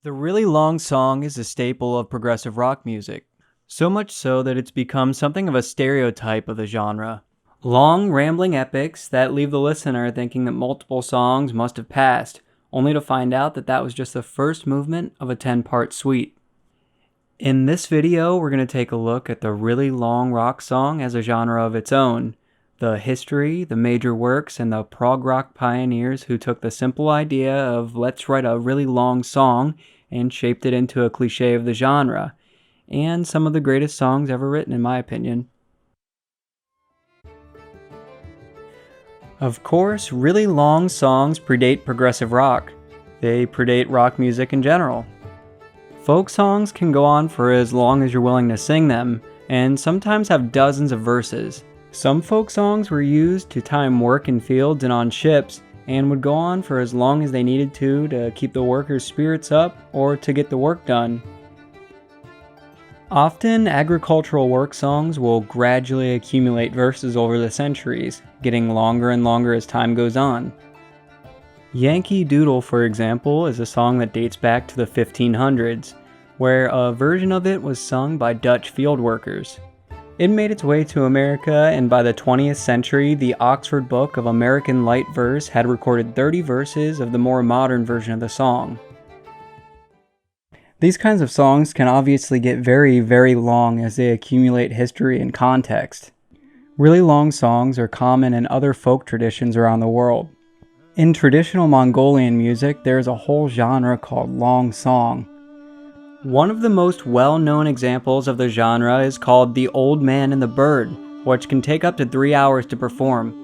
The really long song is a staple of progressive rock music, so much so that it's become something of a stereotype of the genre. Long, rambling epics that leave the listener thinking that multiple songs must have passed, only to find out that that was just the first movement of a 10-part suite. In this video, we're going to take a look at the really long rock song as a genre of its own, the history, the major works, and the prog rock pioneers who took the simple idea of let's write a really long song and shaped it into a cliche of the genre, and some of the greatest songs ever written in my opinion. Of course, really long songs predate progressive rock. They predate rock music in general. Folk songs can go on for as long as you're willing to sing them, and sometimes have dozens of verses. Some folk songs were used to time work in fields and on ships, and would go on for as long as they needed to keep the workers' spirits up or to get the work done. Often, agricultural work songs will gradually accumulate verses over the centuries, getting longer and longer as time goes on. Yankee Doodle, for example, is a song that dates back to the 1500s, where a version of it was sung by Dutch field workers. It made its way to America, and by the 20th century, the Oxford Book of American Light Verse had recorded 30 verses of the more modern version of the song. These kinds of songs can obviously get very, very long as they accumulate history and context. Really long songs are common in other folk traditions around the world. In traditional Mongolian music, there is a whole genre called long song. One of the most well-known examples of the genre is called The Old Man and the Bird, which can take up to 3 hours to perform.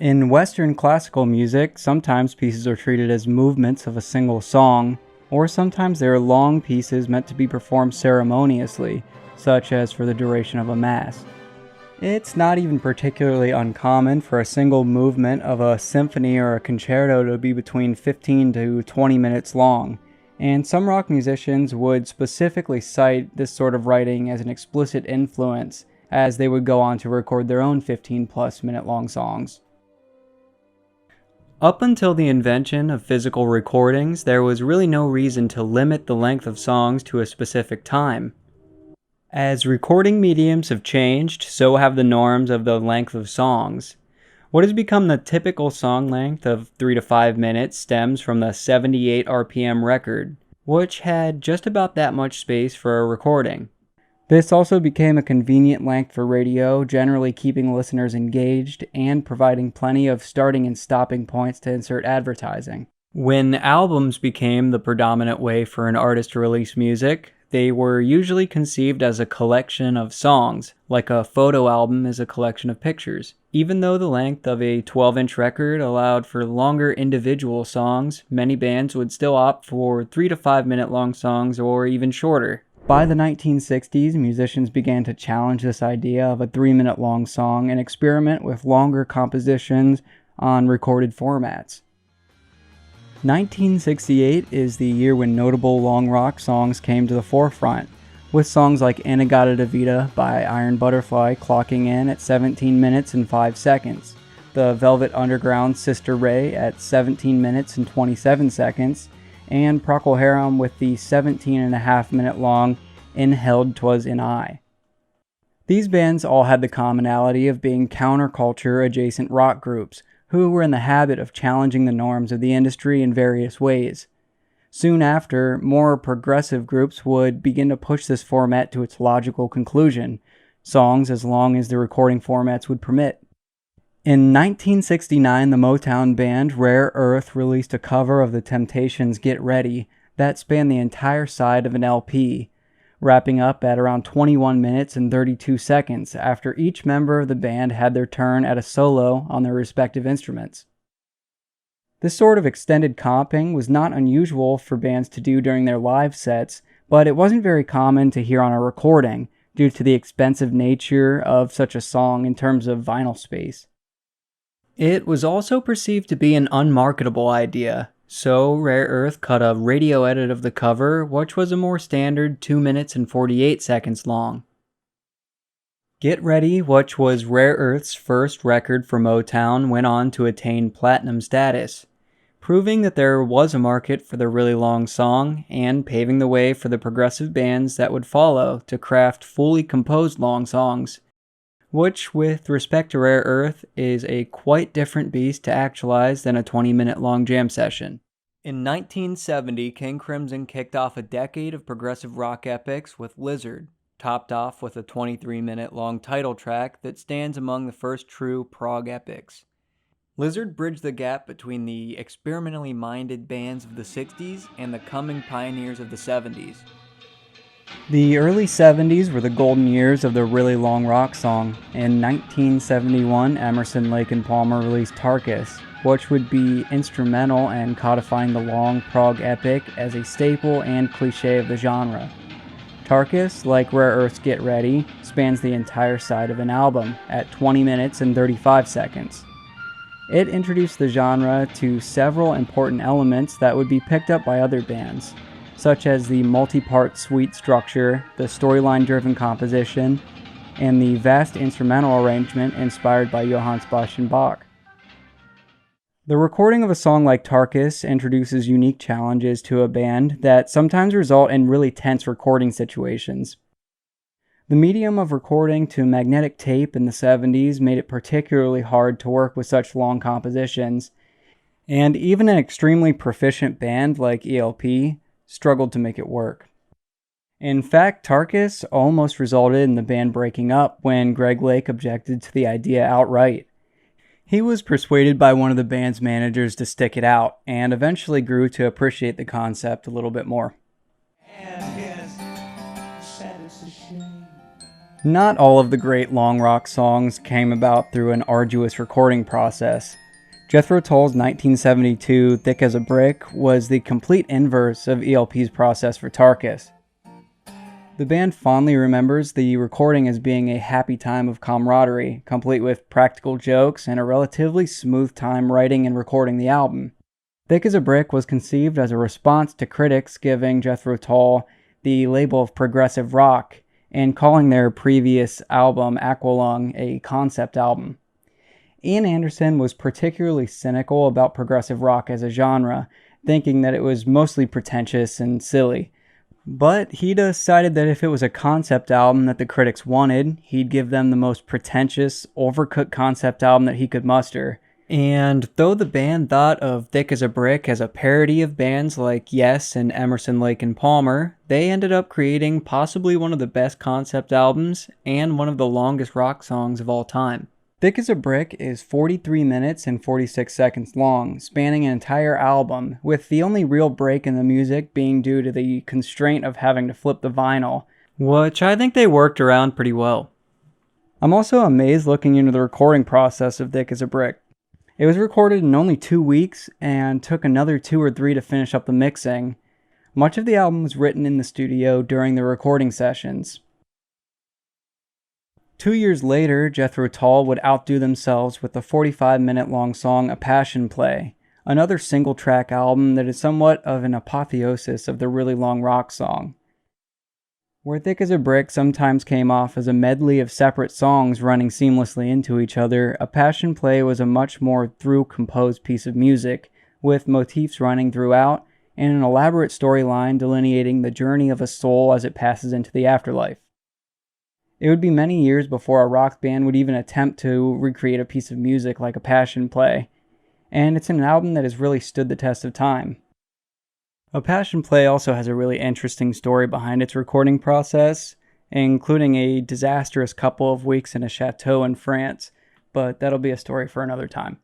In Western classical music, sometimes pieces are treated as movements of a single song, or sometimes they are long pieces meant to be performed ceremoniously, such as for the duration of a mass. It's not even particularly uncommon for a single movement of a symphony or a concerto to be between 15 to 20 minutes long, and some rock musicians would specifically cite this sort of writing as an explicit influence, as they would go on to record their own 15-plus minute long songs. Up until the invention of physical recordings, there was really no reason to limit the length of songs to a specific time. As recording mediums have changed, so have the norms of the length of songs. What has become the typical song length of 3 to 5 minutes stems from the 78 RPM record, which had just about that much space for a recording. This also became a convenient length for radio, generally keeping listeners engaged and providing plenty of starting and stopping points to insert advertising. When albums became the predominant way for an artist to release music, they were usually conceived as a collection of songs, like a photo album is a collection of pictures. Even though the length of a 12-inch record allowed for longer individual songs, many bands would still opt for 3 to 5 minute long songs or even shorter. By the 1960s, musicians began to challenge this idea of a 3-minute long song and experiment with longer compositions on recorded formats. 1968 is the year when notable long rock songs came to the forefront, with songs like In-A-Gadda-Da-Vida by Iron Butterfly clocking in at 17 minutes and 5 seconds, the Velvet Underground's Sister Ray at 17 minutes and 27 seconds, and Procol Harum with the 17.5-minute long In Held 'Twas in I. These bands all had the commonality of being counterculture adjacent rock groups, who were in the habit of challenging the norms of the industry in various ways. Soon after, more progressive groups would begin to push this format to its logical conclusion, songs as long as the recording formats would permit. In 1969, the Motown band Rare Earth released a cover of The Temptations' Get Ready that spanned the entire side of an LP, wrapping up at around 21 minutes and 32 seconds after each member of the band had their turn at a solo on their respective instruments. This sort of extended comping was not unusual for bands to do during their live sets, but it wasn't very common to hear on a recording due to the expensive nature of such a song in terms of vinyl space. It was also perceived to be an unmarketable idea, so Rare Earth cut a radio edit of the cover, which was a more standard 2 minutes and 48 seconds long. Get Ready, which was Rare Earth's first record for Motown, went on to attain platinum status, proving that there was a market for the really long song and paving the way for the progressive bands that would follow to craft fully composed long songs, which, with respect to Rare Earth, is a quite different beast to actualize than a 20-minute long jam session. In 1970, King Crimson kicked off a decade of progressive rock epics with Lizard, topped off with a 23-minute long title track that stands among the first true prog epics. Lizard bridged the gap between the experimentally minded bands of the 60s and the coming pioneers of the 70s. The early 70s were the golden years of the really long rock song. In 1971, Emerson, Lake and Palmer released Tarkus, which would be instrumental in codifying the long prog epic as a staple and cliché of the genre. Tarkus, like Rare Earth's Get Ready, spans the entire side of an album at 20 minutes and 35 seconds. It introduced the genre to several important elements that would be picked up by other bands, such as the multi-part suite structure, the storyline-driven composition, and the vast instrumental arrangement inspired by Johann Sebastian Bach. The recording of a song like Tarkus introduces unique challenges to a band that sometimes result in really tense recording situations. The medium of recording to magnetic tape in the 70s made it particularly hard to work with such long compositions, and even an extremely proficient band like ELP struggled to make it work. In fact, Tarkus almost resulted in the band breaking up when Greg Lake objected to the idea outright. He was persuaded by one of the band's managers to stick it out, and eventually grew to appreciate the concept a little bit more. Not all of the great long rock songs came about through an arduous recording process. Jethro Tull's 1972 Thick as a Brick was the complete inverse of ELP's process for Tarkus. The band fondly remembers the recording as being a happy time of camaraderie, complete with practical jokes and a relatively smooth time writing and recording the album. Thick as a Brick was conceived as a response to critics giving Jethro Tull the label of progressive rock and calling their previous album, Aqualung, a concept album. Ian Anderson was particularly cynical about progressive rock as a genre, thinking that it was mostly pretentious and silly. But he decided that if it was a concept album that the critics wanted, he'd give them the most pretentious, overcooked concept album that he could muster. And though the band thought of Thick as a Brick as a parody of bands like Yes and Emerson, Lake and Palmer, they ended up creating possibly one of the best concept albums and one of the longest rock songs of all time. Thick as a Brick is 43 minutes and 46 seconds long, spanning an entire album, with the only real break in the music being due to the constraint of having to flip the vinyl, which I think they worked around pretty well. I'm also amazed looking into the recording process of Thick as a Brick. It was recorded in only 2 weeks and took another 2 or 3 to finish up the mixing. Much of the album was written in the studio during the recording sessions. 2 years later, Jethro Tull would outdo themselves with the 45-minute long song A Passion Play, another single-track album that is somewhat of an apotheosis of the really long rock song. Where Thick as a Brick sometimes came off as a medley of separate songs running seamlessly into each other, A Passion Play was a much more through-composed piece of music, with motifs running throughout and an elaborate storyline delineating the journey of a soul as it passes into the afterlife. It would be many years before a rock band would even attempt to recreate a piece of music like A Passion Play, and it's an album that has really stood the test of time. A Passion Play also has a really interesting story behind its recording process, including a disastrous couple of weeks in a chateau in France, but that'll be a story for another time.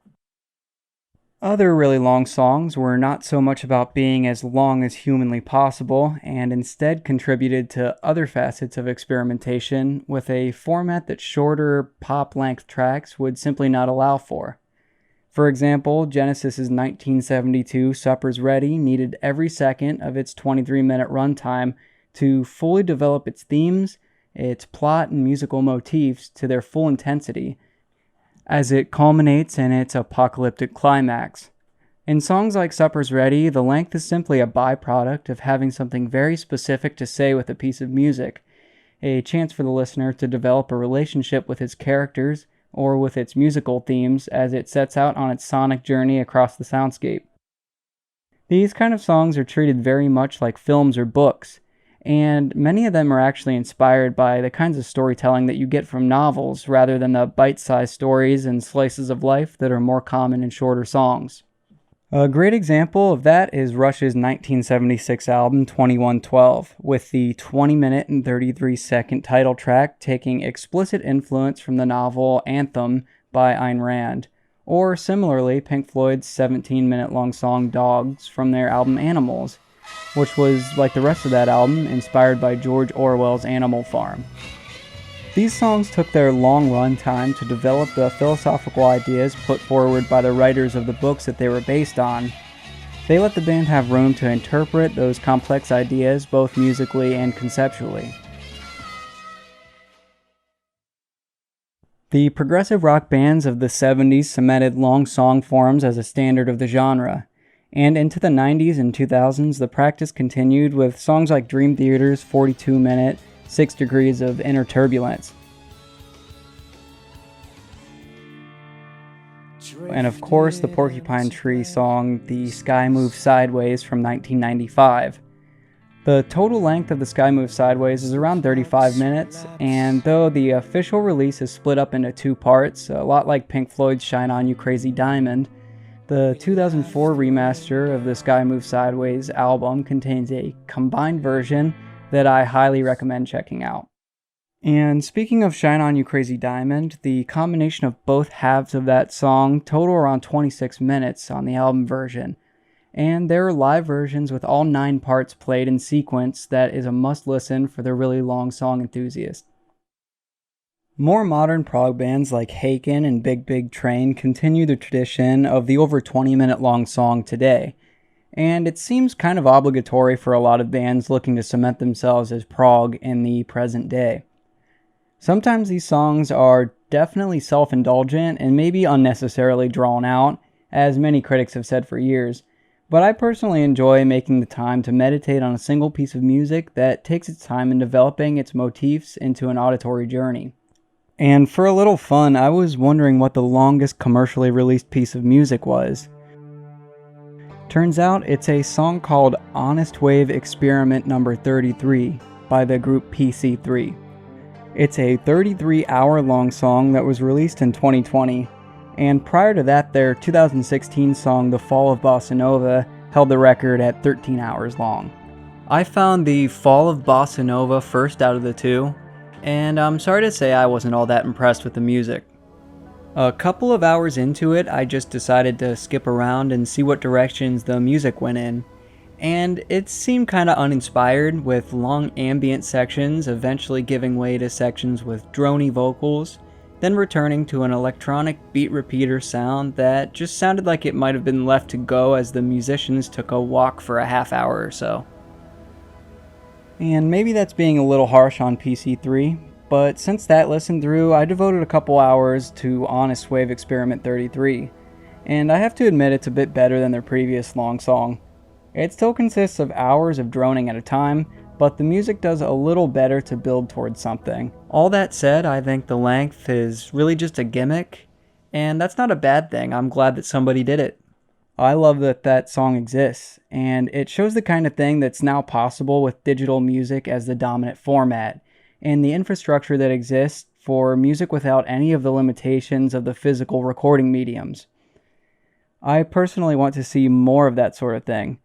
Other really long songs were not so much about being as long as humanly possible, and instead contributed to other facets of experimentation with a format that shorter, pop-length tracks would simply not allow for. For example, Genesis's 1972 Supper's Ready needed every second of its 23-minute runtime to fully develop its themes, its plot, and musical motifs to their full intensity, as it culminates in its apocalyptic climax. In songs like Supper's Ready, the length is simply a byproduct of having something very specific to say with a piece of music. a chance for the listener to develop a relationship with its characters or with its musical themes as it sets out on its sonic journey across the soundscape. These kind of songs are treated very much like films or books, and many of them are actually inspired by the kinds of storytelling that you get from novels rather than the bite-sized stories and slices of life that are more common in shorter songs. A great example of that is Rush's 1976 album 2112, with the 20-minute and 33-second title track taking explicit influence from the novel Anthem by Ayn Rand, or similarly Pink Floyd's 17-minute long song Dogs from their album Animals, which was, like the rest of that album, inspired by George Orwell's Animal Farm. These songs took their long run time to develop the philosophical ideas put forward by the writers of the books that they were based on. They let the band have room to interpret those complex ideas both musically and conceptually. The progressive rock bands of the 70s cemented long song forms as a standard of the genre, and into the 90s and 2000s the practice continued with songs like Dream Theater's 42-minute 6 Degrees of Inner Turbulence. And of course, the Porcupine Tree song, The Sky Moves Sideways from 1995. The total length of The Sky Moves Sideways is around 35 minutes, and though the official release is split up into two parts, a lot like Pink Floyd's Shine On You Crazy Diamond, the 2004 remaster of the Sky Moves Sideways album contains a combined version that I highly recommend checking out. And speaking of Shine On You Crazy Diamond, the combination of both halves of that song total around 26 minutes on the album version, and there are live versions with all 9 parts played in sequence that is a must-listen for the really long song enthusiast. More modern prog bands like Haken and Big Big Train continue the tradition of the over 20-minute long song today, and it seems kind of obligatory for a lot of bands looking to cement themselves as prog in the present day. Sometimes these songs are definitely self-indulgent and maybe unnecessarily drawn out, as many critics have said for years, but I personally enjoy making the time to meditate on a single piece of music that takes its time in developing its motifs into an auditory journey. And for a little fun, I was wondering what the longest commercially released piece of music was. Turns out it's a song called Honest Wave Experiment No. 33 by the group PC3. It's a 33-hour-long song that was released in 2020, and prior to that their 2016 song The Fall of Bossa Nova held the record at 13 hours long. I found The Fall of Bossa Nova first out of the two, and I'm sorry to say I wasn't all that impressed with the music. A couple of hours into it, I just decided to skip around and see what directions the music went in, and it seemed kinda uninspired, with long ambient sections eventually giving way to sections with drony vocals, then returning to an electronic beat repeater sound that just sounded like it might have been left to go as the musicians took a walk for a half hour or so. And maybe that's being a little harsh on PC3, but since that listen through, I devoted a couple hours to Honest Wave Experiment 33, and I have to admit it's a bit better than their previous long song. It still consists of hours of droning at a time, but the music does a little better to build towards something. All that said, I think the length is really just a gimmick, and that's not a bad thing. I'm glad that somebody did it. I love that that song exists, and it shows the kind of thing that's now possible with digital music as the dominant format, and the infrastructure that exists for music without any of the limitations of the physical recording mediums. I personally want to see more of that sort of thing,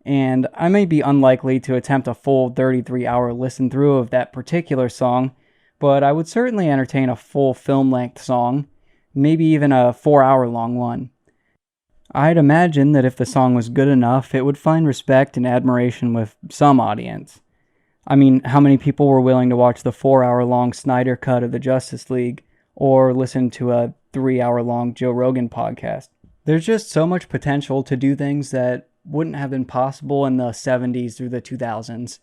and I may be unlikely to attempt a full 33-hour listen through of that particular song, but I would certainly entertain a full film-length song, maybe even a 4-hour long one. I'd imagine that if the song was good enough, it would find respect and admiration with some audience. I mean, how many people were willing to watch the 4-hour-long Snyder cut of the Justice League, or listen to a 3-hour-long Joe Rogan podcast? There's just so much potential to do things that wouldn't have been possible in the 70s through the 2000s.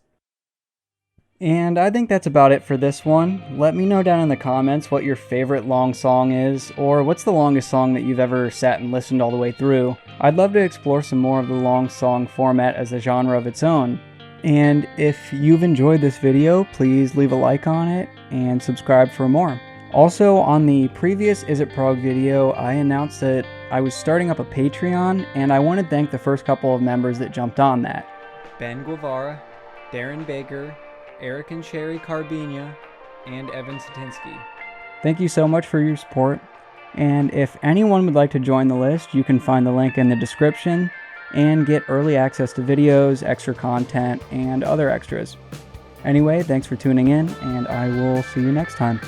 And I think that's about it for this one. Let me know down in the comments what your favorite long song is, or what's the longest song that you've ever sat and listened all the way through. I'd love to explore some more of the long song format as a genre of its own. And if you've enjoyed this video, please leave a like on it and subscribe for more. Also, on the previous Is It Prog video, I announced that I was starting up a Patreon, and I want to thank the first couple of members that jumped on that. Ben Guevara, Darren Baker, Eric and Sheri Carbenia, and Evan Satinsky. Thank you so much for your support, and if anyone would like to join the list, you can find the link in the description and get early access to videos, extra content, and other extras. Anyway, thanks for tuning in, and I will see you next time.